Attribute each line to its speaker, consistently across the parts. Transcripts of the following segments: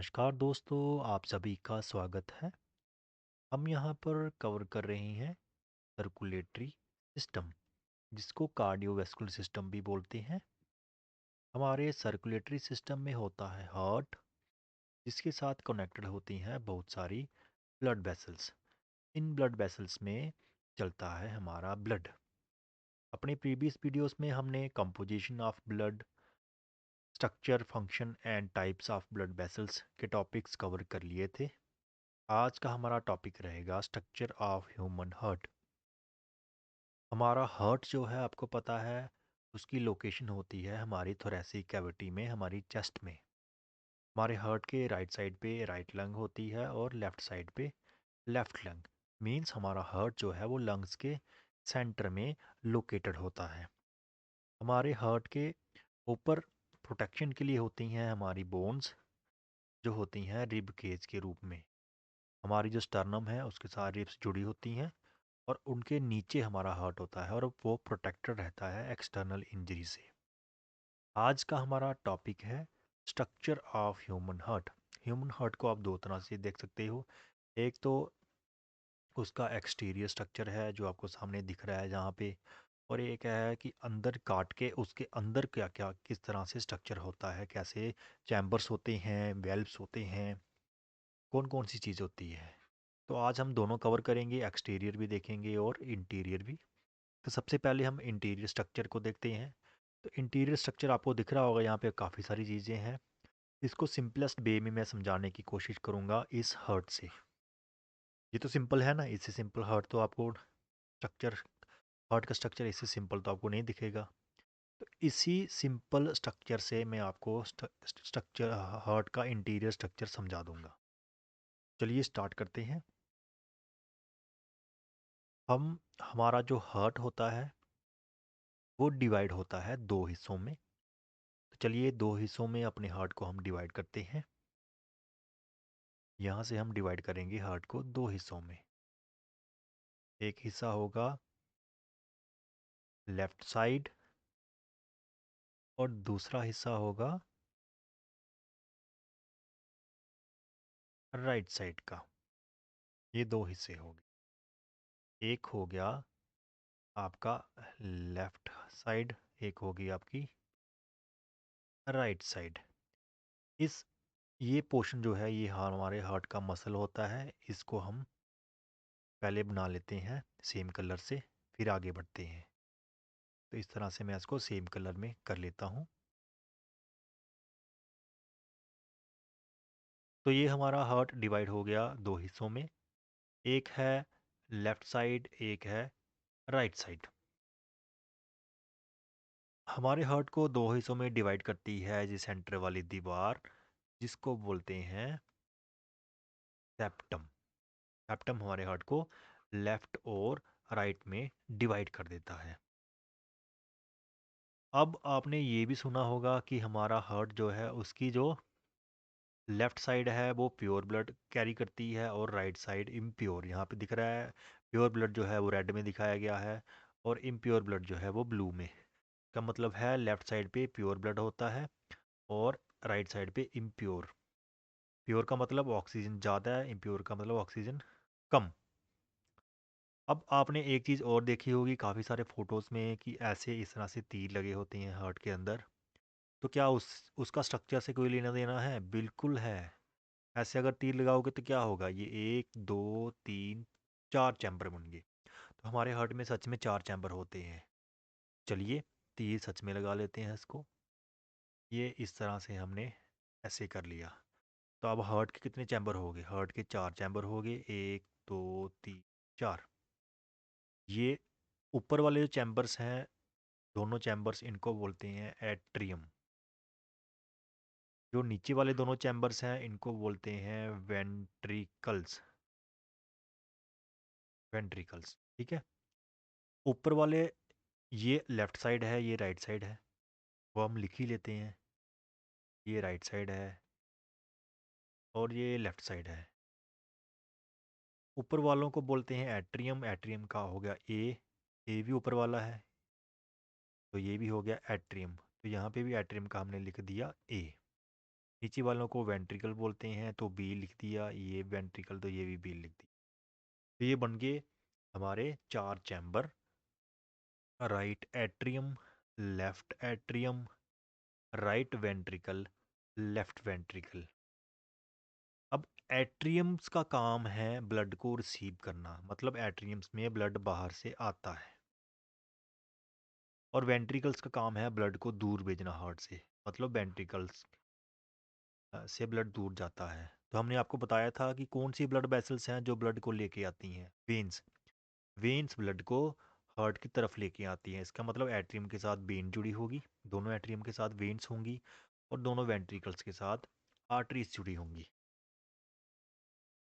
Speaker 1: नमस्कार दोस्तों, आप सभी का स्वागत है। हम यहाँ पर कवर कर रहे हैं सर्कुलेटरी सिस्टम, जिसको कार्डियोवैस्कुलर सिस्टम भी बोलते हैं। हमारे सर्कुलेटरी सिस्टम में होता है हार्ट, जिसके साथ कनेक्टेड होती हैं बहुत सारी blood vessels. In blood vessels में चलता है हमारा ब्लड। अपने प्रीवियस वीडियोस में हमने composition of blood, structure, function and types of blood vessels के टॉपिक्स कवर कर लिए थे। आज का हमारा टॉपिक रहेगा स्ट्रक्चर ऑफ ह्यूमन हार्ट। हमारा हार्ट जो है आपको पता है, उसकी लोकेशन होती है हमारी थोरेसिक कैविटी में, हमारी चेस्ट में। हमारे हार्ट के राइट साइड पे राइट लंग होती है और लेफ्ट साइड पे लेफ्ट लंग। मींस हमारा हार्ट जो है वो लंग्स के सेंटर में लोकेटेड होता है। हमारे हार्ट के ऊपर प्रोटेक्शन के लिए होती हैं हमारी बोन्स, जो होती हैं रिब केज के रूप में। हमारी जो स्टर्नम है उसके साथ रिब्स जुड़ी होती हैं और उनके नीचे हमारा हार्ट होता है और वो प्रोटेक्टेड रहता है एक्सटर्नल इंजरी से। आज का हमारा टॉपिक है structure of human heart. Human heart को आप दो तरह से देख सकते हो। एक तो उसका एक्सटीरियर स्ट्रक्चर है जो आपको सामने दिख रहा है जहाँ पे, और एक है कि अंदर काट के उसके अंदर क्या क्या किस तरह से स्ट्रक्चर होता है, कैसे चैम्बर्स होते हैं, वेल्व्स होते हैं, कौन कौन सी चीज़ होती है। तो आज हम दोनों कवर करेंगे, एक्सटीरियर भी देखेंगे और इंटीरियर भी। तो सबसे पहले हम इंटीरियर स्ट्रक्चर को देखते हैं। तो इंटीरियर स्ट्रक्चर आपको दिख रहा होगा, यहाँ पे काफ़ी सारी चीज़ें हैं। इसको सिंपलेस्ट वे में मैं समझाने की कोशिश करूँगा इस हर्ट से। ये तो सिंपल है ना, इससे सिंपल हर्ट तो आपको स्ट्रक्चर, हर्ट का स्ट्रक्चर इससे सिंपल तो आपको नहीं दिखेगा। तो इसी सिंपल स्ट्रक्चर से मैं आपको स्ट्रक्चर, हर्ट का इंटीरियर स्ट्रक्चर समझा दूंगा। चलिए स्टार्ट करते हैं। हमारा जो हर्ट होता है वो डिवाइड होता है दो हिस्सों में। तो चलिए दो हिस्सों में अपने हार्ट को हम डिवाइड करते हैं। यहाँ से हम डिवाइड करेंगे हार्ट को दो हिस्सों में। एक हिस्सा होगा लेफ्ट साइड और दूसरा हिस्सा होगा राइट साइड का। ये दो हिस्से हो गए। एक हो गया आपका लेफ्ट साइड, एक होगी आपकी राइट साइड। इस ये पोर्शन जो है ये हमारे हार्ट का मसल होता है। इसको हम पहले बना लेते हैं सेम कलर से, फिर आगे बढ़ते हैं। तो इस तरह से मैं इसको सेम कलर में कर लेता हूँ। तो ये हमारा हार्ट डिवाइड हो गया दो हिस्सों में। एक है लेफ्ट साइड, एक है राइट साइड। हमारे हार्ट को दो हिस्सों में डिवाइड करती है जी सेंटर वाली दीवार, जिसको बोलते हैं सेप्टम। सेप्टम हमारे हार्ट को लेफ्ट और राइट में डिवाइड कर देता है। अब आपने ये भी सुना होगा कि हमारा हार्ट जो है उसकी जो लेफ्ट साइड है वो प्योर ब्लड कैरी करती है और राइट साइड इम्प्योर। यहाँ पे दिख रहा है प्योर ब्लड जो है वो रेड में दिखाया गया है और इम्प्योर ब्लड जो है वो ब्लू में। का मतलब है लेफ्ट साइड पे प्योर ब्लड होता है और राइट साइड पे इम्प्योर। प्योर का मतलब ऑक्सीजन ज़्यादा है, इम्प्योर का मतलब ऑक्सीजन कम। अब आपने एक चीज़ और देखी होगी काफ़ी सारे फोटोज़ में कि ऐसे इस तरह से तीर लगे होते हैं हार्ट के अंदर। तो क्या उसका स्ट्रक्चर से कोई लेना देना है? बिल्कुल है। ऐसे अगर तीर लगाओगे तो क्या होगा, ये एक दो तीन चार चैम्बर बन गए। तो हमारे हार्ट में सच में चार चैम्बर होते हैं। चलिए तीर सच में लगा लेते हैं इसको। ये इस तरह से हमने ऐसे कर लिया। तो अब हार्ट के कितने चैम्बर हो गए? हार्ट के चार चैम्बर हो गए, एक दो तीन चार। ये ऊपर वाले जो चैम्बर्स हैं, दोनों चैम्बर्स, इनको बोलते हैं एट्रियम। जो नीचे वाले दोनों चैम्बर्स हैं इनको बोलते हैं वेंट्रिकल्स। वेंट्रिकल्स, ठीक है। ऊपर वाले, ये लेफ्ट साइड है, ये राइट साइड है, वो हम लिख ही लेते हैं। ये राइट साइड है और ये लेफ्ट साइड है। ऊपर वालों को बोलते हैं एट्रियम। एट्रियम का हो गया ए भी ऊपर वाला है, तो ये भी हो गया एट्रियम। तो यहाँ पे भी एट्रियम का हमने लिख दिया ए। नीचे वालों को वेंट्रिकल बोलते हैं, तो बी लिख दिया, ये वेंट्रिकल तो ये भी बी लिख दी। तो ये बन गए हमारे 4 chamber, right atrium, left atrium, right ventricle, left ventricle. अब एट्रियम्स का काम है ब्लड को रिसीव करना, मतलब एट्रियम्स में ब्लड बाहर से आता है, और वेंट्रिकल्स का काम है ब्लड को दूर भेजना हार्ट से, मतलब वेंट्रिकल्स से ब्लड दूर जाता है। तो हमने आपको बताया था कि कौन सी ब्लड वेसल्स हैं जो ब्लड को लेके आती हैं, वेन्स। वेन्स ब्लड को हार्ट की तरफ लेके आती हैं, इसका मतलब एट्रियम के साथ वेन जुड़ी होगी, दोनों एट्रियम के साथ वेन्स होंगी, और दोनों वेंट्रिकल्स के साथ आर्टरीज जुड़ी होंगी।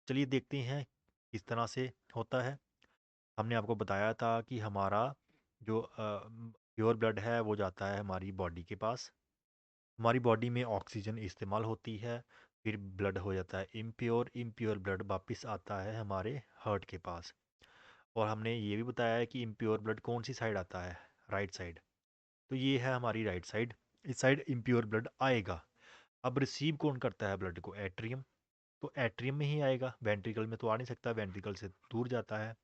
Speaker 1: चलिए देखते हैं किस तरह से होता है। हमने आपको बताया था कि हमारा जो प्योर ब्लड है वो जाता है हमारी बॉडी के पास, हमारी बॉडी में ऑक्सीजन इस्तेमाल होती है, फिर ब्लड हो जाता है इम्प्योर, इम्प्योर ब्लड वापस आता है हमारे हार्ट के पास। और हमने ये भी बताया है कि इम्प्योर ब्लड कौन सी साइड आता है, राइट साइड। तो ये है हमारी राइट साइड, इस साइड इम्प्योर ब्लड आएगा। अब रिसीव कौन करता है ब्लड को, एट्रियम, तो एट्रियम में ही आएगा, वेंट्रिकल में तो आ नहीं सकता, वेंट्रिकल से दूर जाता है,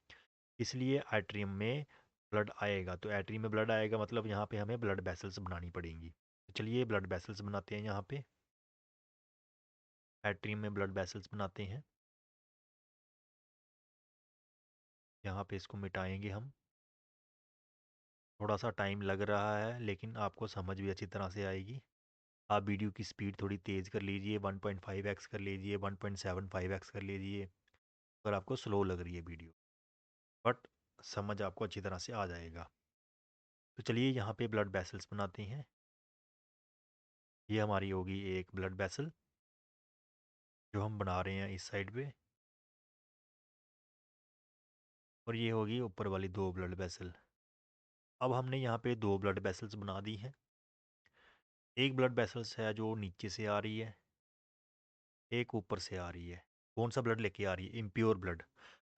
Speaker 1: इसलिए एट्रियम में ब्लड आएगा। तो एट्रियम में ब्लड आएगा मतलब यहाँ पे हमें ब्लड वेसल्स बनानी पड़ेंगी। तो चलिए ब्लड वेसल्स बनाते हैं, यहाँ पे एट्रियम में ब्लड वेसल्स बनाते हैं। यहाँ पे इसको मिटाएंगे हम, थोड़ा सा टाइम लग रहा है लेकिन आपको समझ भी अच्छी तरह से आएगी। आप वीडियो की स्पीड थोड़ी तेज़ कर लीजिए, 1.5x कर लीजिए, 1.75x कर लीजिए, अगर आपको स्लो लग रही है वीडियो, बट समझ आपको अच्छी तरह से आ जाएगा। तो चलिए यहाँ पे ब्लड वेसल्स बनाते हैं। ये हमारी होगी एक ब्लड वेसल जो हम बना रहे हैं इस साइड पे, और ये होगी ऊपर वाली 2 ब्लड वेसल। अब हमने यहाँ पे 2 ब्लड वेसल्स बना दी हैं। एक ब्लड वेसल्स है जो नीचे से आ रही है, एक ऊपर से आ रही है। कौन सा ब्लड लेके आ रही है, इम्प्योर ब्लड।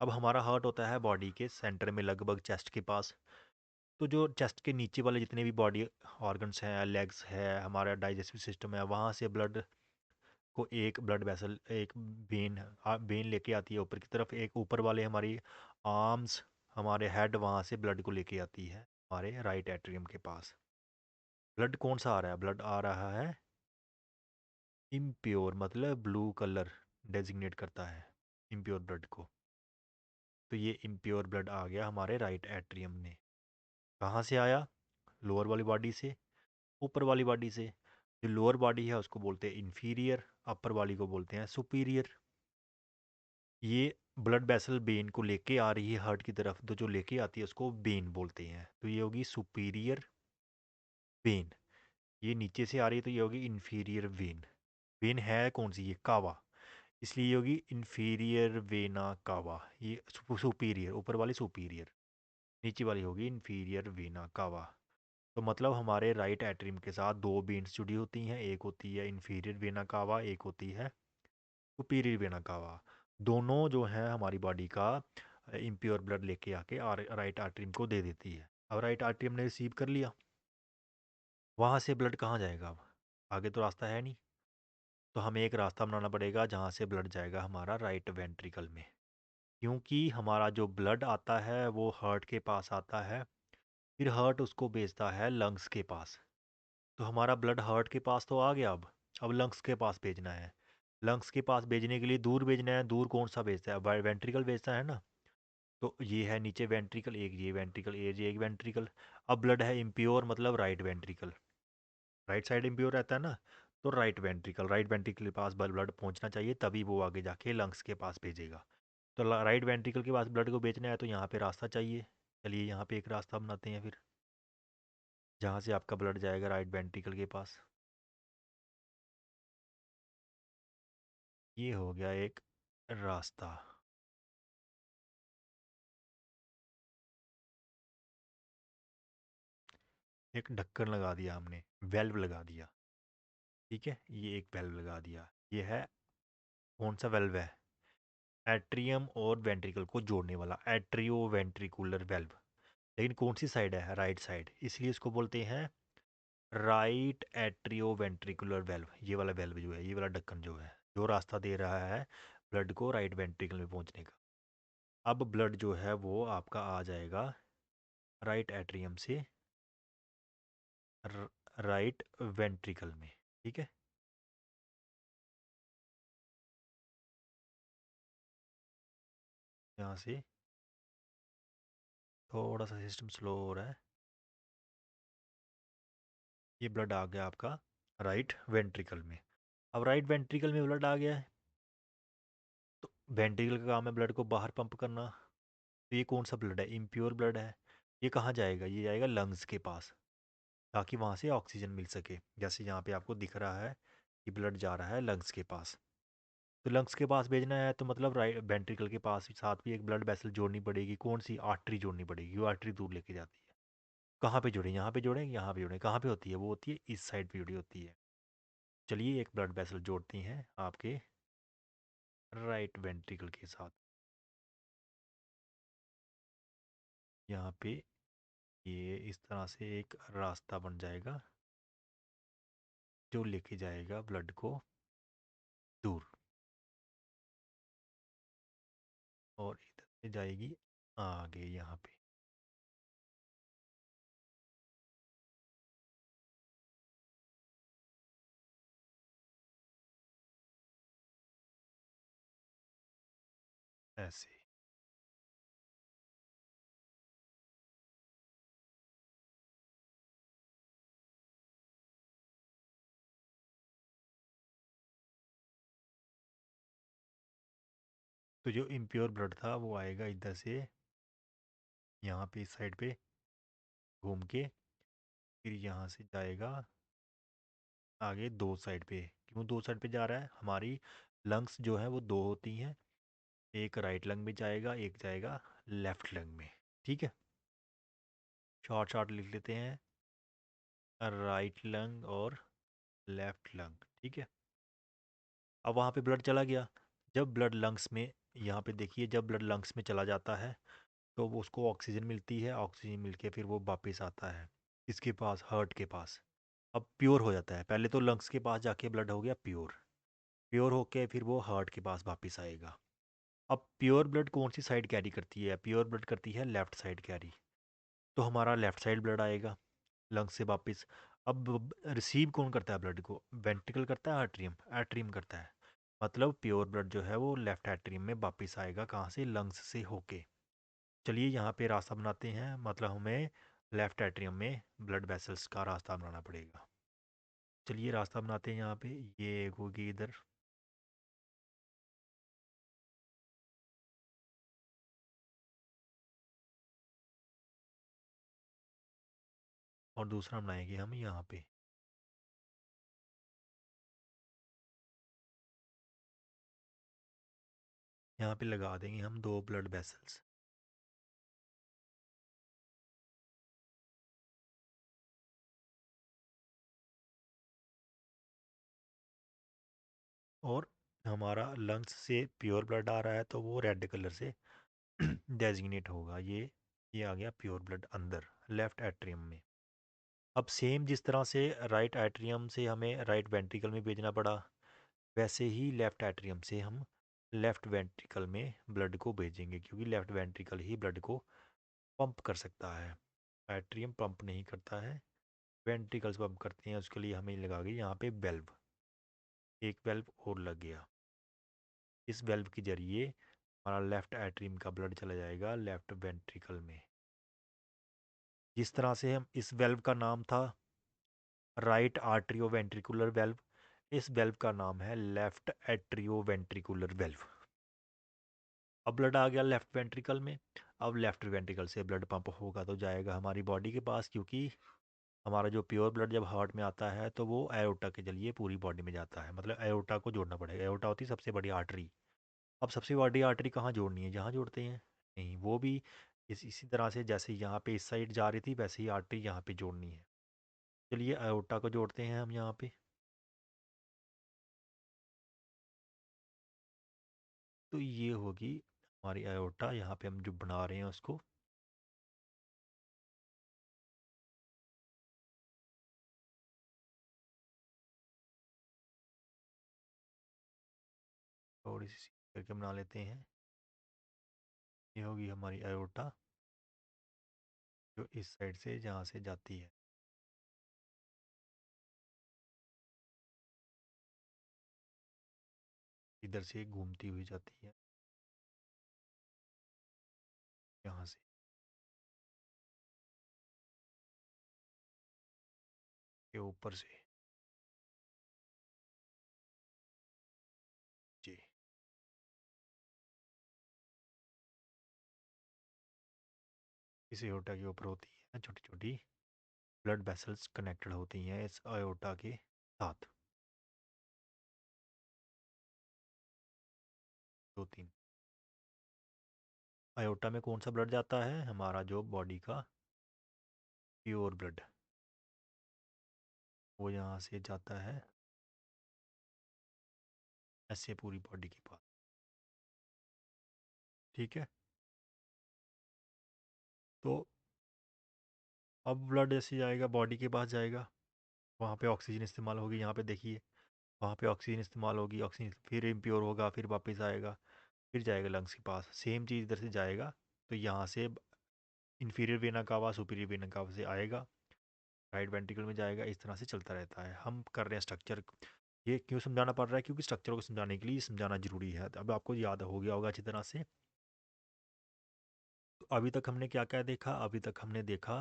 Speaker 1: अब हमारा हार्ट होता है बॉडी के सेंटर में, लगभग चेस्ट के पास। तो जो चेस्ट के नीचे वाले जितने भी बॉडी ऑर्गन्स हैं, लेग्स है, हमारा डाइजेस्टिव सिस्टम है, वहाँ से ब्लड को एक ब्लड वेसल, एक वेन वेन लेके आती है ऊपर की तरफ। एक ऊपर वाले हमारी आर्म्स, हमारे हेड, वहाँ से ब्लड को लेके आती है हमारे राइट एट्रियम के पास। ब्लड कौन सा आ रहा है, ब्लड आ रहा है इम्प्योर, मतलब ब्लू कलर डेजिग्नेट करता है इम्प्योर ब्लड को। तो ये इम्प्योर ब्लड आ गया हमारे राइट एट्रियम में। कहाँ से आया, लोअर वाली बॉडी से, ऊपर वाली बॉडी से। जो लोअर बॉडी है उसको बोलते हैं इन्फीरियर, अपर वाली को बोलते हैं सुपीरियर। ये ब्लड वेसल वेन को लेके आ रही है हार्ट की तरफ, तो जो लेके आती है उसको वेन बोलते हैं, तो ये होगी सुपीरियर वेन। ये नीचे से आ रही है तो ये होगी इन्फीरियर वेन। वेन है कौन सी, ये कावा, इसलिए ये होगी इन्फीरियर वेना कावा। ये सुपीरियर, ऊपर वाली सुपीरियर, नीचे वाली होगी इन्फीरियर वेना कावा। तो मतलब हमारे राइट एट्रियम के साथ 2 वेन्स जुड़ी होती हैं, एक होती है इन्फीरियर वेना कावा, एक होती है सुपीरियर वेना कावा। दोनों जो है हमारी बॉडी का इम्प्योर ब्लड लेके आके राइट आर्टरियम को दे देती है। अब राइट आर्टरियम ने रिसीव कर लिया, वहाँ से ब्लड कहाँ जाएगा, अब आगे तो रास्ता है नहीं, तो हमें एक रास्ता बनाना पड़ेगा जहाँ से ब्लड जाएगा हमारा राइट वेंट्रिकल में। क्योंकि हमारा जो ब्लड आता है वो हार्ट के पास आता है, फिर हार्ट उसको भेजता है लंग्स के पास। तो हमारा ब्लड हार्ट के पास तो आ गया, अब लंग्स के पास भेजना है। लंग्स के पास भेजने के लिए दूर भेजना है, दूर कौन सा भेजता है, वेंट्रिकल भेजता है ना। तो ये है नीचे वेंट्रिकल एक, ये वेंट्रिकल, ये एक वेंट्रिकल। अब ब्लड है इम्प्योर, मतलब right ventricle, right side impure रहता है ना, तो राइट वेंट्रिकल के पास ब्लड पहुंचना चाहिए, तभी वो आगे जाके लंग्स के पास भेजेगा। तो राइट वेंट्रिकल के पास ब्लड को भेजना है तो यहाँ पे रास्ता चाहिए। चलिए यहाँ पे एक रास्ता बनाते हैं फिर, जहाँ से आपका ब्लड जाएगा राइट वेंट्रिकल के पास। ये हो गया एक रास्ता। एक ढक्कन लगा दिया हमने, वेल्व लगा दिया, ठीक है, ये एक वेल्व लगा दिया। ये है कौन सा वेल्व है, एट्रियम और वेंट्रिकल को जोड़ने वाला एट्रियो वेंट्रिकुलर वेल्व। लेकिन कौन सी साइड है, राइट साइड, इसलिए इसको बोलते हैं राइट एट्रियो वेंट्रिकुलर वेल्व, ये वाला वेल्व जो है, ये वाला ढक्कन जो है, जो रास्ता दे रहा है ब्लड को राइट वेंट्रिकल में पहुंचने का। अब ब्लड जो है वो आपका आ जाएगा राइट एट्रियम से राइट वेंट्रिकल में। ठीक है, यहाँ से थोड़ा सा सिस्टम स्लो हो रहा है। ये ब्लड आ गया आपका राइट वेंट्रिकल में। अब राइट वेंट्रिकल में ब्लड आ गया है, तो वेंट्रिकल का काम है ब्लड को बाहर पंप करना। तो ये कौन सा ब्लड है? इम्प्योर ब्लड है। ये कहाँ जाएगा? ये जाएगा लंग्स के पास, ताकि वहाँ से ऑक्सीजन मिल सके। जैसे यहाँ पे आपको दिख रहा है कि ब्लड जा रहा है लंग्स के पास। तो लंग्स के पास भेजना है तो मतलब राइट वेंट्रिकल के पास साथ भी एक ब्लड वेसल जोड़नी पड़ेगी। कौन सी? आर्टरी जोड़नी पड़ेगी। वो आर्टरी दूर लेके जाती है। कहाँ पे जोड़े? यहाँ पे जोड़ें, यहाँ पे जोड़ें। कहाँ पे होती है? वो होती है इस साइड पे जुड़ी होती है। चलिए एक ब्लड वेसल जोड़ती हैं आपके राइट वेंट्रिकल के साथ। यहाँ पे ये इस तरह से एक रास्ता बन जाएगा जो लेके जाएगा ब्लड को दूर, और इधर से जाएगी आगे यहाँ पे। ऐसे। तो जो इम्प्योर ब्लड था वो आएगा इधर से यहाँ पे इस साइड पे घूम के, फिर यहाँ से जाएगा आगे दो साइड पे। क्यों दो साइड पे जा रहा है? हमारी लंग्स जो है वो दो होती हैं, एक राइट लंग में जाएगा, एक जाएगा लेफ्ट लंग में। ठीक है, शॉर्ट शॉर्ट लिख लेते हैं, राइट लंग और लेफ्ट लंग। ठीक है, अब वहाँ पे ब्लड चला गया। जब ब्लड लंग्स में, यहाँ पे देखिए, जब ब्लड लंग्स में चला जाता है तो वो उसको ऑक्सीजन मिलती है, ऑक्सीजन मिलके फिर वो वापस आता है इसके पास, हार्ट के पास। अब प्योर हो जाता है। पहले तो लंग्स के पास जाके ब्लड हो गया प्योर, प्योर होके फिर वो हार्ट के पास वापस आएगा। अब प्योर ब्लड कौन सी साइड कैरी करती है? प्योर ब्लड करती है लेफ़्ट साइड कैरी। तो हमारा लेफ़्ट साइड ब्लड आएगा लंग्स से वापस। अब रिसीव कौन करता है ब्लड को? वेंट्रिकल करता है, एट्रियम? एट्रियम करता है। मतलब प्योर ब्लड जो है वो लेफ़्ट एट्रियम में वापस आएगा। कहाँ से? लंग्स से होके। चलिए यहाँ पे रास्ता बनाते हैं, मतलब हमें लेफ़्ट एट्रियम में ब्लड वेसल्स का रास्ता बनाना पड़ेगा। चलिए रास्ता बनाते हैं यहाँ पे। ये एक होगी इधर, और दूसरा बनाएंगे हम यहाँ पे। यहाँ पे लगा देंगे हम दो ब्लड वेसल्स। और हमारा लंग्स से प्योर ब्लड आ रहा है तो वो रेड कलर से डेजिग्नेट होगा। ये आ गया प्योर ब्लड अंदर लेफ़्ट एट्रियम में। अब सेम जिस तरह से राइट एट्रियम से हमें राइट वेंट्रिकल में भेजना पड़ा, वैसे ही लेफ़्ट एट्रियम से हम लेफ़्ट वेंट्रिकल में ब्लड को भेजेंगे, क्योंकि लेफ़्ट वेंट्रिकल ही ब्लड को पंप कर सकता है। एट्रियम पंप नहीं करता है, वेंट्रिकल्स पंप करते हैं। उसके लिए हमें लगा गई यहाँ पे वेल्व, एक वेल्व और लग गया। इस वेल्व के जरिए हमारा लेफ़्ट एट्रियम का ब्लड चला जाएगा लेफ़्ट वेंट्रिकल में। जिस तरह से हम, इस वेल्व का नाम था राइट आर्ट्रियो वेंट्रिकुलर वेल्व, इस वेल्व का नाम है लेफ़्ट एट्रियो वेंट्रिकुलर वेल्व। अब ब्लड आ गया लेफ़्ट वेंट्रिकल में। अब लेफ़्ट वेंट्रिकल से ब्लड पंप होगा तो जाएगा हमारी बॉडी के पास, क्योंकि हमारा जो प्योर ब्लड जब हार्ट में आता है तो वो एओर्टा के जरिए पूरी बॉडी में जाता है। मतलब एओर्टा को जोड़ना पड़ेगा। एओर्टा होती है सबसे बड़ी आर्टरी। अब सबसे बड़ी आर्टरी कहाँ जोड़नी है? जहाँ जोड़ते हैं? नहीं, वो भी इसी तरह से जैसे यहाँ पे इस साइड जा रही थी, वैसे ही आर्टरी यहाँ पे जोड़नी है। चलिए एओर्टा को जोड़ते हैं हम यहाँ पे। तो ये होगी हमारी एओर्टा, यहाँ पे हम जो बना रहे हैं उसको। थोड़ी सी करके बना लेते हैं। ये होगी हमारी आयोटा, जो इस साइड से जहाँ से जाती है, इधर से घूमती हुई जाती है यहाँ से। के ऊपर से जी, इस आयोटा के ऊपर होती है छोटी छोटी ब्लड वेसल्स कनेक्टेड होती हैं इस आयोटा के साथ, 2-3। आयोटा में कौन सा ब्लड जाता है? हमारा जो बॉडी का प्योर ब्लड, वो यहाँ से जाता है ऐसे पूरी बॉडी के पास। ठीक है, तो अब ब्लड ऐसे जाएगा बॉडी के पास जाएगा, वहाँ पे ऑक्सीजन इस्तेमाल होगी। यहाँ पे देखिए, वहाँ पे ऑक्सीजन इस्तेमाल होगी, ऑक्सीजन फिर इम्प्योर होगा, फिर वापस आएगा, फिर जाएगा लंग्स के पास। सेम चीज़ इधर से जाएगा, तो यहाँ से inferior vena cava superior vena cava से आएगा, राइट वेंट्रिकल में जाएगा, इस तरह से चलता रहता है। हम कर रहे हैं स्ट्रक्चर, ये क्यों समझाना पड़ रहा है? क्योंकि स्ट्रक्चर को समझाने के लिए समझाना जरूरी है। अब आपको याद हो गया होगा अच्छी तरह से। तो अभी तक हमने क्या क्या देखा? अभी तक हमने देखा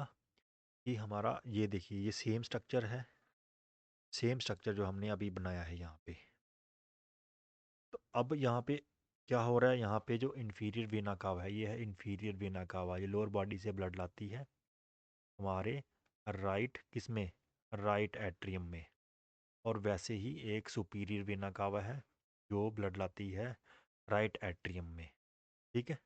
Speaker 1: कि हमारा ये देखिए, ये सेम स्ट्रक्चर है, सेम स्ट्रक्चर जो हमने अभी बनाया है यहाँ पे। तो अब यहाँ पे क्या हो रहा है? यहाँ पे जो इन्फीरियर वेना कावा है, ये है इन्फीरियर वेना कावा, ये लोअर बॉडी से ब्लड लाती है हमारे राइट किसमें, राइट एट्रियम में। और वैसे ही एक सुपीरियर वेना कावा है जो ब्लड लाती है राइट एट्रियम में। ठीक है,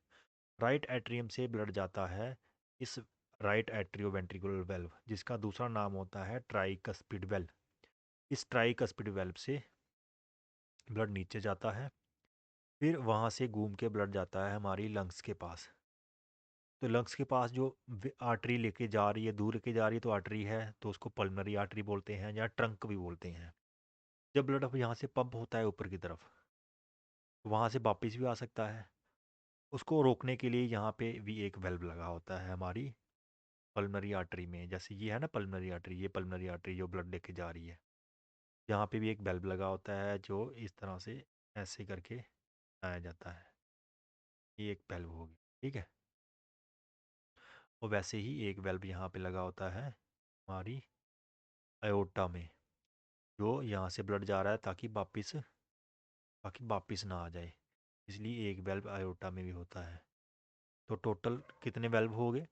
Speaker 1: राइट एट्रियम से ब्लड जाता है इस राइट एट्रियो वेंट्रिकुलर वेल्व, जिसका दूसरा नाम होता है ट्राइकस्पिड वेल्व। इस ट्राइकस्पिड वेल्व से ब्लड नीचे जाता है, फिर वहाँ से घूम के ब्लड जाता है हमारी लंग्स के पास। तो लंग्स के पास जो आर्टरी लेके जा रही है, दूर लेके जा रही है, तो आर्टरी है, तो उसको पल्मनरी आर्टरी बोलते हैं या ट्रंक भी बोलते हैं। जब ब्लड अब यहाँ से पंप होता है ऊपर की तरफ, तो वहाँ से वापस भी आ सकता है। उसको रोकने के लिए यहाँ पे भी एक वेल्व लगा होता है हमारी पल्मनरी आर्टरी में। जैसे ये है ना पल्मनरी आर्टरी, ये पल्मनरी आर्टरी जो ब्लड लेके जा रही है, यहाँ पे भी एक वेल्व लगा होता है जो इस तरह से ऐसे करके आया जाता है। ये एक वेल्व होगी, ठीक है। और वैसे ही एक वेल्व यहाँ पे लगा होता है हमारी अयोटा में, जो यहाँ से ब्लड जा रहा है ताकि वापिस ना आ जाए, इसलिए एक वेल्व अयोटा में भी होता है। तो टोटल कितने वेल्व हो गए?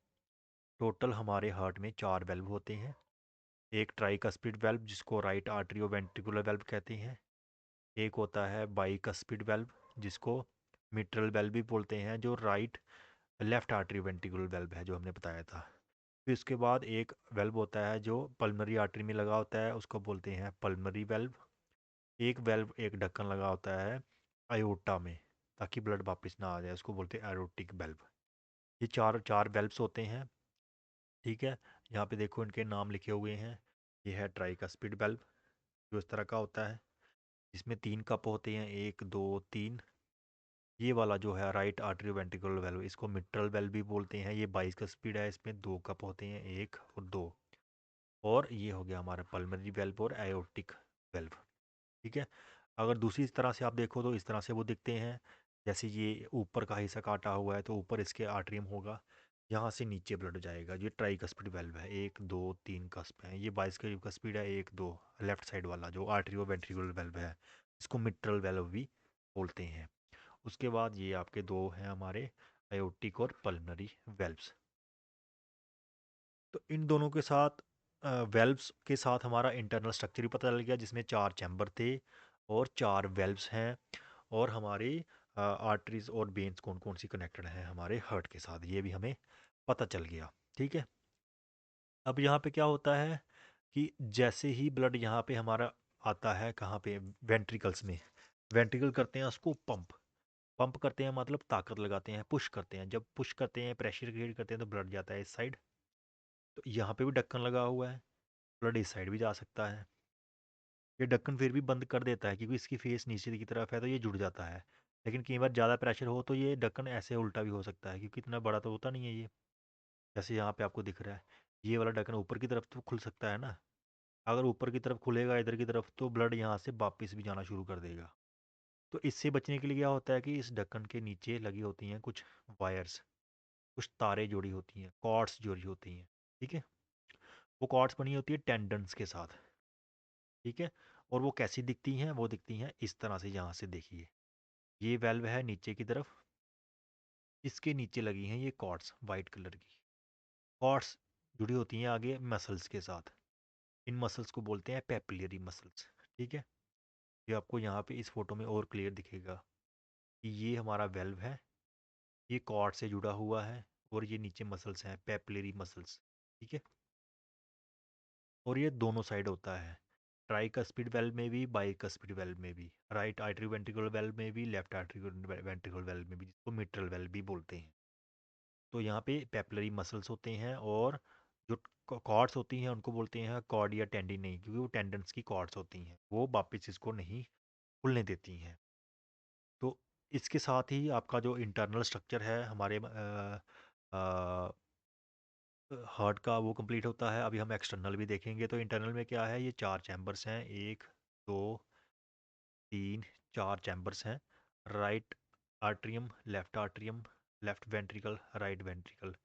Speaker 1: टोटल हमारे हार्ट में 4 वेल्व होते हैं। एक ट्राइकस्पिड वेल्व जिसको राइट आर्टरियो वेंट्रिकुलर वेल्व कहते हैं, एक होता है बाइकस्पिड वेल्व जिसको मिट्रल वेल्व भी बोलते हैं, जो right left artery ventricular valve है जो हमने बताया था। फिर उसके बाद एक वेल्व होता है जो पल्मनरी आर्टरी में लगा होता है, उसको बोलते हैं पल्मनरी वेल्व। एक वेल्व, एक ढक्कन लगा होता है आयोटा में ताकि ब्लड वापस ना आ जाए, उसको बोलते हैं एरोटिक वेल्व। ये चार चार वेल्व्स होते हैं, ठीक है। यहाँ पे देखो इनके नाम लिखे हुए हैं। ये है ट्राइकस्पिड वेल्व जो इस तरह का होता है, इसमें 3 कप होते हैं, 1 2 3। ये वाला जो है राइट आर्टरी वेंट्रिकुलर वेल्व, इसको मिट्रल वेल्व भी बोलते हैं। ये 22 का स्पीड है, इसमें 2 कप होते हैं, 1 और 2। और ये हो गया हमारा पल्मनरी वेल्व और एयोटिक वेल्व, ठीक है। अगर दूसरी तरह से आप देखो तो इस तरह से वो दिखते हैं। जैसे ये ऊपर का हिस्सा काटा हुआ है तो ऊपर इसके आर्टरियम होगा, यहाँ से नीचे ब्लड जाएगा। ये ट्राइकस्पिड वेल्व है, 1 2 3 कस्प है। ये 22 का स्पीड है, 1 2 लेफ्ट साइड वाला जो आर्टरियो वेंट्रिकुलर वेल्व है, इसको मिट्रल वेल्व भी बोलते हैं। उसके बाद ये आपके दो हैं हमारे अयोटिक और पल्मनरी वेल्व्स। तो इन दोनों के साथ वेल्व्स के साथ हमारा इंटरनल स्ट्रक्चर भी पता चल गया, जिसमें 4 चैम्बर थे और 4 वेल्व्स हैं, और हमारी आर्टरीज और वेन्स कौन कौन सी कनेक्टेड हैं हमारे हार्ट के साथ, ये भी हमें पता चल गया, ठीक है। अब यहाँ पे क्या होता है कि जैसे ही ब्लड यहाँ पे हमारा आता है, कहाँ पे, वेंट्रिकल्स में, वेंट्रिकल करते हैं उसको पंप, पंप करते हैं मतलब ताकत लगाते हैं, पुश करते हैं। जब पुश करते हैं, प्रेशर क्रिएट करते हैं, तो ब्लड जाता है इस साइड। तो यहाँ पे भी ढक्कन लगा हुआ है, ब्लड इस साइड भी जा सकता है। ये ढक्कन फिर भी बंद कर देता है क्योंकि इसकी फेस नीचे की तरफ है, तो ये जुड़ जाता है। लेकिन कई बार ज़्यादा प्रेशर हो तो ये ढक्कन ऐसे उल्टा भी हो सकता है, क्योंकि इतना बड़ा तो होता नहीं है ये। जैसे यहाँ पे आपको दिख रहा है, ये वाला ढक्कन ऊपर की तरफ तो खुल सकता है ना। अगर ऊपर की तरफ खुलेगा इधर की तरफ, तो ब्लड यहाँ से वापस भी जाना शुरू कर देगा। तो इससे बचने के लिए क्या होता है कि इस ढक्कन के नीचे लगी होती हैं कुछ वायर्स, कुछ तारें जुड़ी होती हैं, कॉर्ड्स जुड़ी होती हैं। ठीक है, वो कॉर्ड्स बनी होती है टेंडन्स के साथ। ठीक है, और वो कैसी दिखती हैं? वो दिखती हैं इस तरह से। यहाँ से देखिए, ये वेल्व है नीचे की तरफ, इसके नीचे लगी हैं ये कॉर्ड्स वाइट कलर की। कॉर्ड्स जुड़ी होती हैं आगे मसल्स के साथ। इन मसल्स को बोलते हैं पेपिलरी मसल्स। ठीक है, ये आपको यहाँ पे इस फोटो में और क्लियर दिखेगा कि ये हमारा वेल्व है, ये कॉर्ड से जुड़ा हुआ है, और ये नीचे मसल्स हैं, पेपिलरी मसल्स। ठीक है, और ये दोनों साइड होता है, ट्राइकस्पिड वेल्व में भी, बाइकस्पिड वेल्व में भी, राइट आर्टरी वेंट्रिकल वेल्व में भी, लेफ्ट आर्टरी वेंट्रिकल वेल्व में भी, जिसको मिट्रल वेल्व भी बोलते हैं। तो यहाँ पे पेपिलरी मसल्स होते हैं, और जो कॉर्ड्स होती हैं उनको बोलते हैं कॉर्ड या टेंडिन, नहीं, क्योंकि वो टेंडन्स की कॉर्ड्स होती हैं, वो वापस इसको नहीं खुलने देती हैं। तो इसके साथ ही आपका जो इंटरनल स्ट्रक्चर है हमारे हार्ट का, वो कंप्लीट होता है। अभी हम एक्सटर्नल भी देखेंगे। तो इंटरनल में क्या है, ये 4 चैम्बर्स हैं, 1, 2, 3, 4 चैम्बर्स हैं। Right atrium, left ventricle, right ventricle.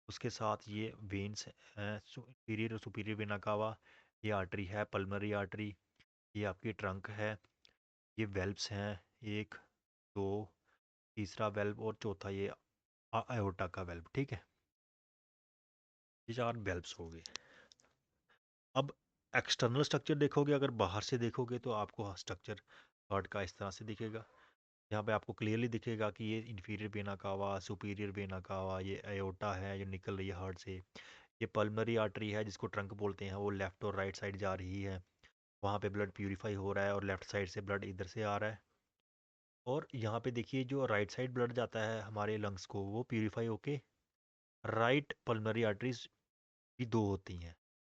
Speaker 1: उसके साथ ये वेन्स हैं, सुपीरियर और सुपीरियर वेना कावा। ये आर्टरी है, पल्मनरी आर्टरी। ये आपकी ट्रंक है। ये वेल्व्स हैं, 1, 2, तीसरा वेल्व, और चौथा ये आयोटा का वेल्व। ठीक है, ये 4 वेल्व्स हो गए। अब एक्सटर्नल स्ट्रक्चर देखोगे, अगर बाहर से देखोगे तो आपको स्ट्रक्चर हार्ट का इस तरह से दिखेगा। यहाँ पे आपको क्लियरली दिखेगा कि ये inferior vena cava, superior vena cava, ये एयोटा है जो निकल रही है हार्ट से। ये पल्मनरी आर्टरी है जिसको ट्रंक बोलते हैं, वो लेफ्ट और राइट साइड जा रही है। वहाँ पे ब्लड प्यूरिफाई हो रहा है, और लेफ्ट साइड से ब्लड इधर से आ रहा है। और यहाँ पे देखिए, जो राइट साइड ब्लड जाता है हमारे लंग्स को, वो प्यूरिफाई होके राइट पल्मनरी आर्टरीज भी 2 होती हैं।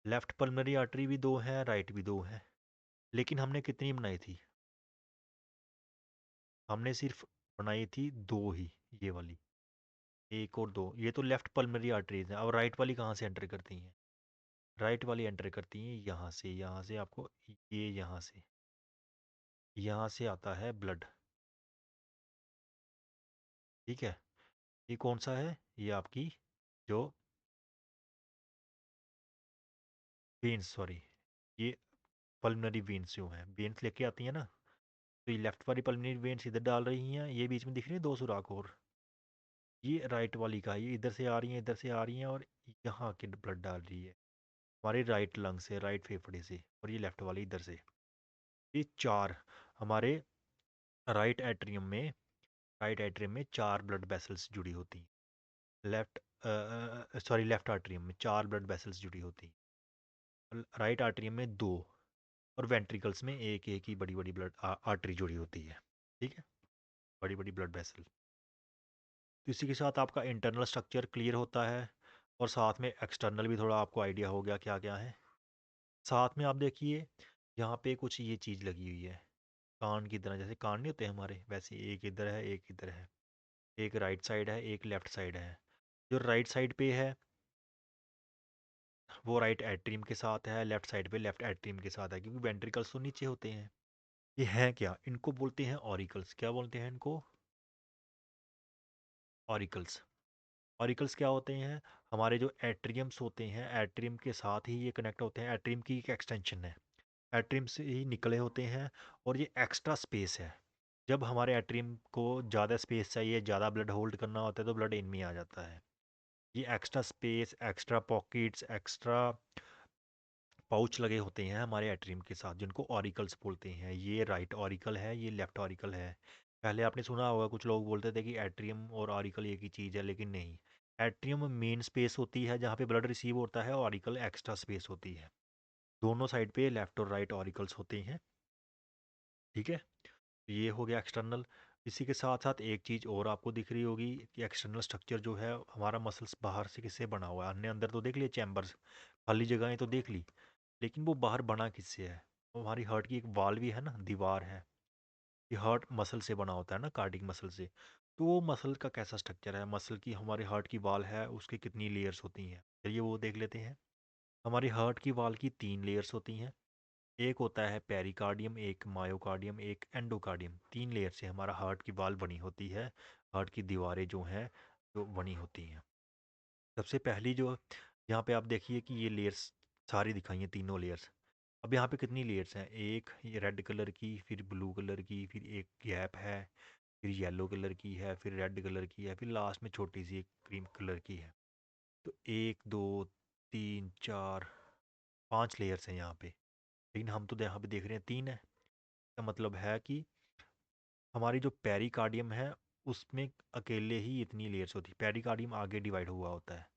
Speaker 1: लेफ्ट पल्मनरी आर्टरी भी 2 हैं, राइट भी 2 हैं। लेकिन हमने कितनी बनाई थी? हमने सिर्फ बनाई थी 2 ही, ये वाली, 1 और 2। ये तो लेफ्ट पल्मनरी आर्टरीज हैं। अब राइट वाली कहाँ से एंटर करती हैं? राइट वाली एंटर करती हैं यहाँ से। यहाँ से आपको, ये यहाँ से आता है ब्लड। ठीक है, ये कौन सा है? ये आपकी जो वेन्स, सॉरी, ये पल्मनरी वेन्स जो हैं, वेन्स लेके आती हैं ना। तो ये लेफ्ट वाली पल्मनरी वेन्स इधर डाल रही हैं, ये बीच में दिख रही है 2 सुराख, और ये राइट वाली का, ये इधर से आ रही हैं, इधर से आ रही हैं, और यहाँ के ब्लड डाल रही है हमारे राइट लंग से, राइट फेफड़े से, और ये लेफ्ट वाली इधर से। ये 4 हमारे राइट एट्रियम में, राइट एट्रियम में 4 ब्लड वेसल्स जुड़ी होती हैं। लेफ्ट सॉरी, लेफ्ट आर्टरियम में 4 ब्लड वेसल्स जुड़ी होती हैं, राइट आर्टरियम में 2, और वेंट्रिकल्स में एक एक ही बड़ी बड़ी ब्लड आर्टरी जुड़ी होती है। ठीक है, बड़ी बड़ी ब्लड वेसल। तो इसी के साथ आपका इंटरनल स्ट्रक्चर क्लियर होता है, और साथ में एक्सटर्नल भी थोड़ा आपको आइडिया हो गया क्या क्या है। साथ में आप देखिए, यहाँ पे कुछ ये चीज़ लगी हुई है, कान की तरह, जैसे कान नहीं होते हमारे, वैसे एक इधर है, एक इधर है, एक राइट साइड है, एक लेफ्ट साइड है। जो राइट साइड पे है वो राइट एट्रियम के साथ है, लेफ्ट साइड पे लेफ्ट एट्रियम के साथ है, क्योंकि वेंट्रिकल्स तो नीचे होते हैं। ये हैं क्या? इनको बोलते हैं ऑरिकल्स। क्या बोलते हैं इनको? ऑरिकल्स। ऑरिकल्स क्या होते हैं? हमारे जो एट्रियम्स होते हैं, एट्रियम के साथ ही ये कनेक्ट होते हैं, एट्रियम की एक एक्सटेंशन है, एट्रियम से ही निकले होते हैं, और ये एक्स्ट्रा स्पेस है। जब हमारे एट्रियम को ज़्यादा स्पेस चाहिए, ज़्यादा ब्लड होल्ड करना होता है, तो ब्लड इनमें आ जाता है। ये extra space, extra pockets, extra pouch लगे होते हैं हमारे एट्रियम के साथ, जिनको ऑरिकल्स बोलते हैं। ये राइट ऑरिकल है, ये लेफ्ट ऑरिकल है। पहले आपने सुना होगा, कुछ लोग बोलते थे कि एट्रियम और ऑरिकल एक ही चीज़ है, लेकिन नहीं। एट्रियम मेन स्पेस होती है जहाँ पे ब्लड रिसीव होता है, ऑरिकल एक्स्ट्रा स्पेस होती है। दोनों साइड पे लेफ्ट और राइट ऑरिकल्स होते हैं। ठीक है, ये हो गया एक्सटर्नल। इसी के साथ साथ एक चीज़ और आपको दिख रही होगी कि एक्सटर्नल स्ट्रक्चर जो है हमारा, मसल्स बाहर से किससे बना हुआ है? हमने अंदर तो देख लिया चैम्बर्स, खाली जगहें तो देख ली, लेकिन वो बाहर बना किससे है? वो हमारी हार्ट की एक वाल भी है ना, दीवार है, ये हार्ट मसल से बना होता है ना, कार्डिक मसल से। तो वो मसल का कैसा स्ट्रक्चर है, मसल की हमारे हार्ट की वॉल है उसकी कितनी लेयर्स होती हैं, चलिए वो देख लेते हैं। हमारी हार्ट की वॉल की 3 लेयर्स होती हैं। एक होता है पेरिकार्डियम, एक मायोकार्डियम, एक एंडोकार्डियम। 3 लेयर से हमारा हार्ट की वॉल बनी होती है, हार्ट की दीवारें जो हैं जो बनी होती हैं। सबसे पहली जो यहाँ पे आप देखिए कि ये लेयर्स सारी दिखाई हैं, तीनों लेयर्स। अब यहाँ पे कितनी लेयर्स हैं, एक ये रेड कलर की, फिर ब्लू कलर की, फिर एक गैप है, फिर येलो कलर की है, फिर रेड कलर की है, फिर लास्ट में छोटी सी एक क्रीम कलर की है। तो 1 2 3 4 5 लेयर्स हैं यहाँ पे, लेकिन हम तो यहाँ पे देख रहे हैं 3 है। इसका मतलब है कि हमारी जो पेरिकार्डियम है उसमें अकेले ही इतनी लेयर्स होती है। पेरिकार्डियम आगे डिवाइड हुआ होता है,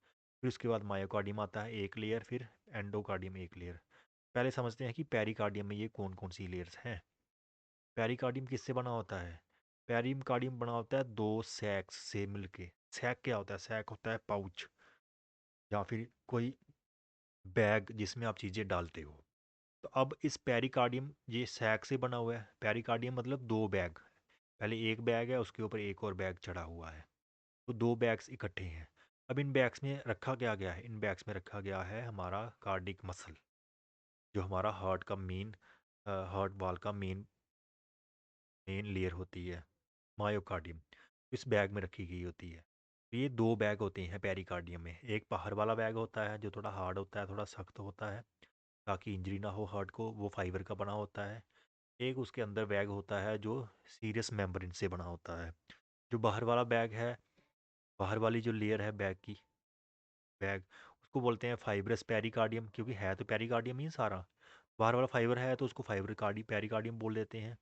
Speaker 1: फिर उसके बाद मायोकार्डियम आता है 1 लेयर, फिर एंडोकार्डियम 1 लेयर। पहले समझते हैं कि पेरिकार्डियम में ये कौन कौन सी लेयर्स हैं। पेरिकार्डियम किससे बना होता है, पेरिकार्डियम बना होता है दो सैक्स से मिलके। सैक क्या होता है, सैक होता है पाउच या फिर कोई बैग जिसमें आप चीज़ें डालते हो। तो अब इस पेरिकार्डियम ये सैक से बना हुआ है, पेरिकार्डियम मतलब 2 बैग। पहले एक बैग है उसके ऊपर एक और बैग चढ़ा हुआ है, तो 2 बैग्स इकट्ठे हैं। अब इन बैग्स में रखा क्या गया है, इन बैग्स में रखा गया है हमारा कार्डिक मसल, जो हमारा हार्ट का मेन, हार्ट वाल का मेन मेन लेयर होती है, मायोकार्डियम। इस बैग में रखी गई होती है। तो ये 2 बैग होते हैं पेरिकार्डियम में। एक बाहर वाला बैग होता है जो थोड़ा हार्ड होता है, थोड़ा सख्त होता है ताकि इंजरी ना हो हार्ट को, वो फाइबर का बना होता है। एक उसके अंदर बैग होता है जो सीरियस मेम्ब्रेन से बना होता है। जो बाहर वाला बैग है, बाहर वाली जो लेयर है बैग की, बैग उसको बोलते हैं फाइब्रस पेरिकार्डियम, क्योंकि है तो पेरिकार्डियम ही सारा। बाहर वाला फाइबर है तो उसको फाइबर कार्डी पेरिकार्डियम बोल देते हैं।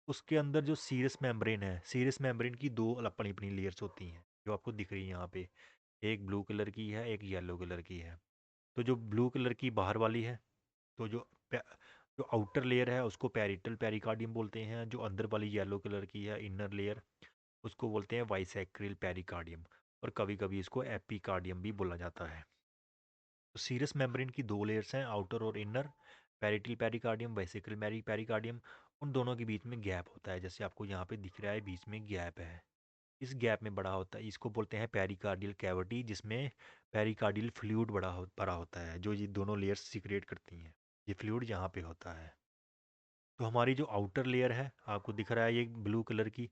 Speaker 1: उसके अंदर जो सीरस मेम्ब्रेन है, सीरस मेम्ब्रेन की 2 अपनी अपनी लेयर्स होती हैं जो आपको दिख रही है यहाँ पे। एक ब्लू कलर की है, एक येलो कलर की है। तो जो ब्लू कलर की बाहर वाली है, तो जो आउटर लेयर है उसको पेरिटल पेरिकार्डियम बोलते हैं। जो अंदर वाली येलो कलर की है इनर लेयर, उसको बोलते हैं वाइसेक्रियल पेरिकार्डियम, और कभी कभी इसको एपिकार्डियम भी बोला जाता है। तो सीरस मेम्ब्रेन की 2 लेयर्स हैं, आउटर और inner. Parietal pericardium, vesicle pericardium. उन दोनों के बीच में गैप होता है, जैसे आपको यहाँ पे दिख रहा है बीच में गैप है। इस गैप में बड़ा होता है, इसको बोलते हैं पेरिकार्डियल कैविटी, जिसमें पेरिकार्डियल फ्लूइड भरा होता है जो ये दोनों लेयर्स सीक्रेट करती हैं। ये फ्लूइड यहाँ पे होता है। तो हमारी जो आउटर लेयर है आपको दिख रहा है ये ब्लू कलर की,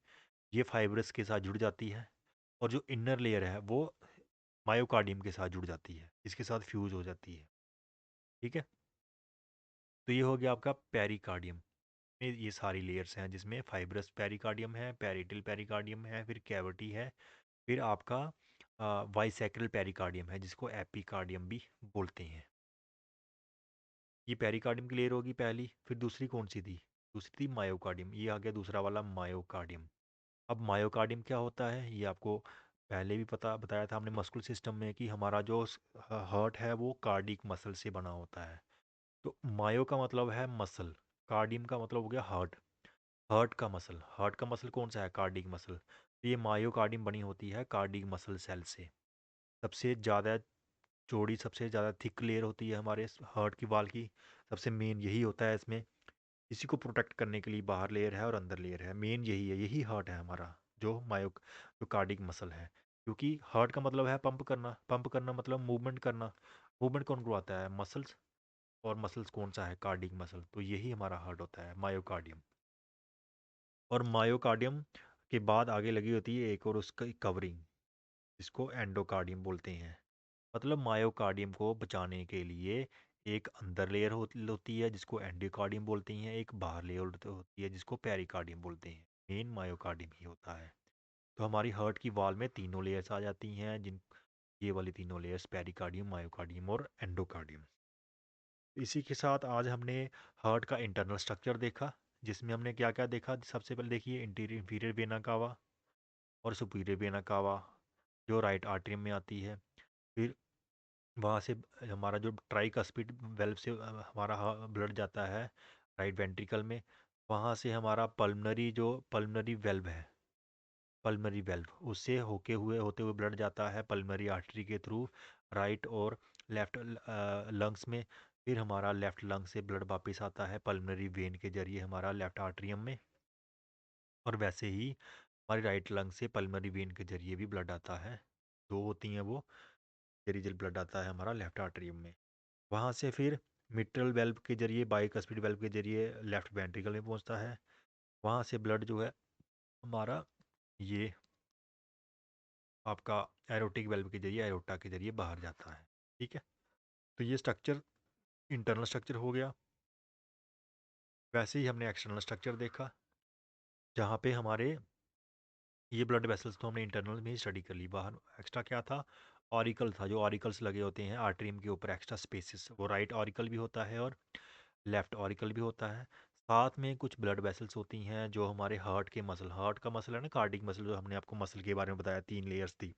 Speaker 1: ये फाइब्रस के साथ जुड़ जाती है। और जो इनर लेयर है वो मायोकार्डियम के साथ जुड़ जाती है, इसके साथ फ्यूज हो जाती है। ठीक है। तो ये हो गया आपका पेरिकार्डियम में ये सारी लेयर्स हैं, जिसमें फाइब्रस पेरिकार्डियम है, पेरिटल पेरिकार्डियम है, फिर कैविटी है, फिर आपका वाइसेक्रल पेरिकार्डियम है जिसको एपिकार्डियम भी बोलते हैं। ये पेरिकार्डियम की लेयर होगी पहली, फिर दूसरी कौन सी थी, दूसरी थी मायोकार्डियम। ये आ गया दूसरा वाला मायोकार्डियम। अब मायोकार्डियम क्या होता है ये आपको पहले भी पता बताया था हमने मस्कुलर सिस्टम में, कि हमारा जो हार्ट है वो कार्डिक मसल से बना होता है। तो मायो का मतलब है मसल, कार्डियम का मतलब हो गया हार्ट। हार्ट का मसल, हार्ट का मसल कौन सा है, कार्डिक मसल। तो ये मायोकार्डियम बनी होती है कार्डिक मसल सेल से। सबसे ज़्यादा चौड़ी, सबसे ज़्यादा थिक लेयर होती है हमारे हार्ट की वाल की। सबसे मेन यही होता है इसमें। इसी को प्रोटेक्ट करने के लिए बाहर लेयर है और अंदर लेयर है, मेन यही है, यही हार्ट है हमारा, जो कार्डिक मसल है। क्योंकि हार्ट का मतलब है पंप करना, पंप करना मतलब मूवमेंट करना। मूवमेंट कौन करवाता है, मसल्स। और मसल्स कौन सा है, कार्डिक मसल। तो यही हमारा हार्ट होता है, मायोकार्डियम। और मायोकार्डियम के बाद आगे लगी होती है एक और उसकी कवरिंग, जिसको एंडोकार्डियम बोलते हैं। मतलब मायोकार्डियम को बचाने के लिए एक अंदर लेयर होती है जिसको एंडोकार्डियम बोलते हैं, एक बाहर लेयर होती है जिसको पेरिकार्डियम बोलते हैं। मेन मायोकार्डियम ही होता है। तो हमारी हार्ट की वॉल में तीनों लेयर्स आ जाती हैं, जिन ये वाली तीनों लेयर्स पेरिकार्डियम, मायोकार्डियम और एंडोकार्डियम। इसी के साथ आज हमने हार्ट का इंटरनल स्ट्रक्चर देखा, जिसमें हमने क्या क्या देखा। सबसे पहले देखिए इंटीरियर इंफीरियर वेना कावा और सुपीरियर वेना कावा, जो राइट आर्टरी में आती है। फिर वहाँ से हमारा जो ट्राइकस्पिड वेल्व से हमारा ब्लड जाता है राइट वेंट्रिकल में। वहाँ से हमारा पल्मनरी वेल्व है, पल्मनरी वेल्व उससे होते हुए ब्लड जाता है पल्मनरी आर्टरी के थ्रू राइट और लेफ्ट लंग्स में। फिर हमारा लेफ्ट लंग से ब्लड वापस आता है पल्मनरी वेन के जरिए हमारा लेफ्ट आर्टरियम में। और वैसे ही हमारी राइट लंग से पल्मोनरी वेन के जरिए भी ब्लड आता है। दो होती हैं वो, पेरिजल ब्लड आता है हमारा लेफ्ट आर्टरियम में। वहाँ से फिर मिट्रल वेल्व के जरिए, बाइकस्पिड वेल्व के जरिए लेफ्ट वेंट्रिकल में पहुँचता है। वहाँ से ब्लड जो है हमारा ये आपका एरोटिक वेल्व के जरिए, एरोटा के जरिए बाहर जाता है। ठीक है, तो ये स्ट्रक्चर इंटरनल स्ट्रक्चर हो गया। वैसे ही हमने एक्सटर्नल स्ट्रक्चर देखा, जहाँ पे हमारे ये ब्लड वेसल्स तो हमने इंटरनल में ही स्टडी कर ली। बाहर एक्स्ट्रा क्या था, ऑरिकल था, जो ऑरिकल्स लगे होते हैं आर्टरियम के ऊपर, एक्स्ट्रा स्पेसिस, वो राइट ऑरिकल भी होता है और लेफ्ट ऑरिकल भी होता है। साथ में कुछ ब्लड वेसल्स होती हैं जो हमारे हार्ट के मसल, हार्ट का मसल है ना, कार्डिक मसल, जो हमने आपको मसल के बारे में बताया 3 लेयर्स थी,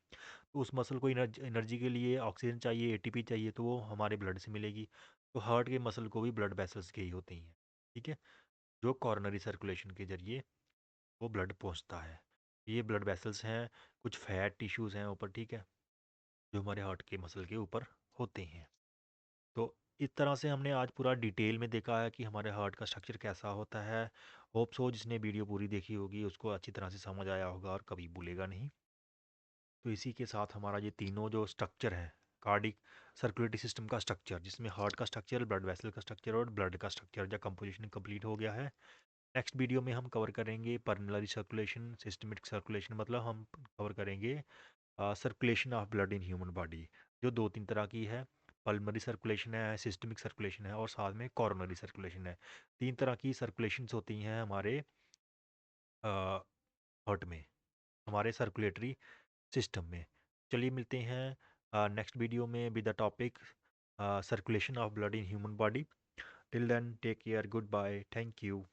Speaker 1: तो उस मसल को एनर्जी के लिए ऑक्सीजन चाहिए, एटीपी चाहिए, तो वो हमारे ब्लड से मिलेगी। तो हार्ट के मसल को भी ब्लड वेसल्स की ही होती हैं। ठीक है, जो कॉर्नरी सर्कुलेशन के जरिए वो ब्लड पहुंचता है। ये ब्लड वेसल्स हैं, कुछ फैट टिश्यूज़ हैं ऊपर, ठीक है, जो हमारे हार्ट के मसल के ऊपर होते हैं। तो इस तरह से हमने आज पूरा डिटेल में देखा है कि हमारे हार्ट का स्ट्रक्चर कैसा होता है। होप सो जिसने वीडियो पूरी देखी होगी उसको अच्छी तरह से समझ आया होगा और कभी भूलेगा नहीं। तो इसी के साथ हमारा ये तीनों जो स्ट्रक्चर है, कार्डिक सर्कुलेटरी सिस्टम का स्ट्रक्चर, जिसमें हार्ट का स्ट्रक्चर, ब्लड वेसल का स्ट्रक्चर और ब्लड का स्ट्रक्चर, या कंपोजिशन कंप्लीट हो गया है। नेक्स्ट वीडियो में हम कवर करेंगे पल्मोनरी सर्कुलेशन, सिस्टमिक सर्कुलेशन, मतलब हम कवर करेंगे circulation of blood in human body, जो दो तीन तरह की है। पल्मोनरी सर्कुलेशन है, सिस्टमिक सर्कुलेशन है और साथ में कॉरोनरी सर्कुलेशन है। तीन तरह की सर्कुलेशंस होती हैं हमारे हार्ट में, हमारे सर्कुलेटरी सिस्टम में। चलिए मिलते हैं नेक्स्ट वीडियो में with the topic circulation of blood in human body. Till then take care, good bye, thank you.